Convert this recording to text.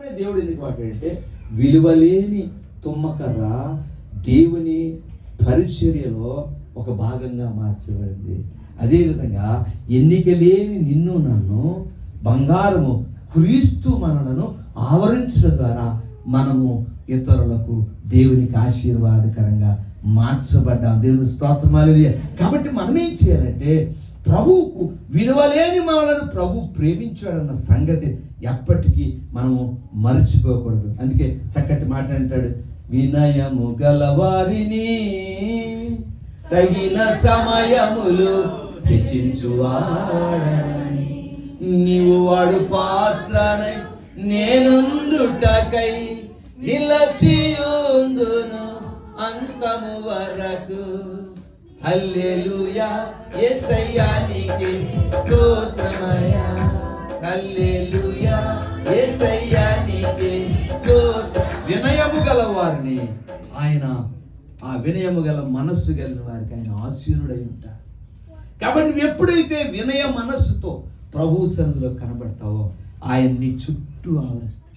మాత్రమే దేవుడు ఎందుకు వాడాడంటే విలువలేని తుమ్మకర్ర దేవుని పరిచర్యలో ఒక భాగంగా మార్చబడింది. అదేవిధంగా ఎన్నిక లేని నిన్ను నన్ను బంగారము క్రీస్తు మనలను ఆవరించడం ద్వారా మనము ఇతరులకు దేవునికి ఆశీర్వాదకరంగా మార్చబడ్డాం. దేవుని స్తోత్రం హల్లెలూయా. కాబట్టి మనం ఏం చేయాలంటే ప్రభువుకు విలువలేని మనలను ప్రభు ప్రేమించాడన్న సంగతి ఎప్పటికీ మనము మర్చిపోకూడదు. అందుకే చక్కటి మాట అంటాడు, వినయము గలవారిని తగిన సమయములు హెచ్చించువాడని, నీవు వాడు పాత్రనై నేనుందుటకై నిలచియుందును అంతము వరకు. హల్లెలూయా యేసయ్యా నీకే స్తోత్రమయ్యా, హల్లెలూయా యేసయ్యా నీకే స్తోత్రం. వినయము గల వారిని ఆయన, ఆ వినయము గల మనస్సు కలిగిన వారికి ఆయన ఆశీనుడై ఉంటాడు. కాబట్టి నువ్వు ఎప్పుడైతే వినయ మనస్సుతో ప్రభు సన్నిధిలో కనబడతావో ఆయన నీ చుట్టూ ఆవరిస్తాడు.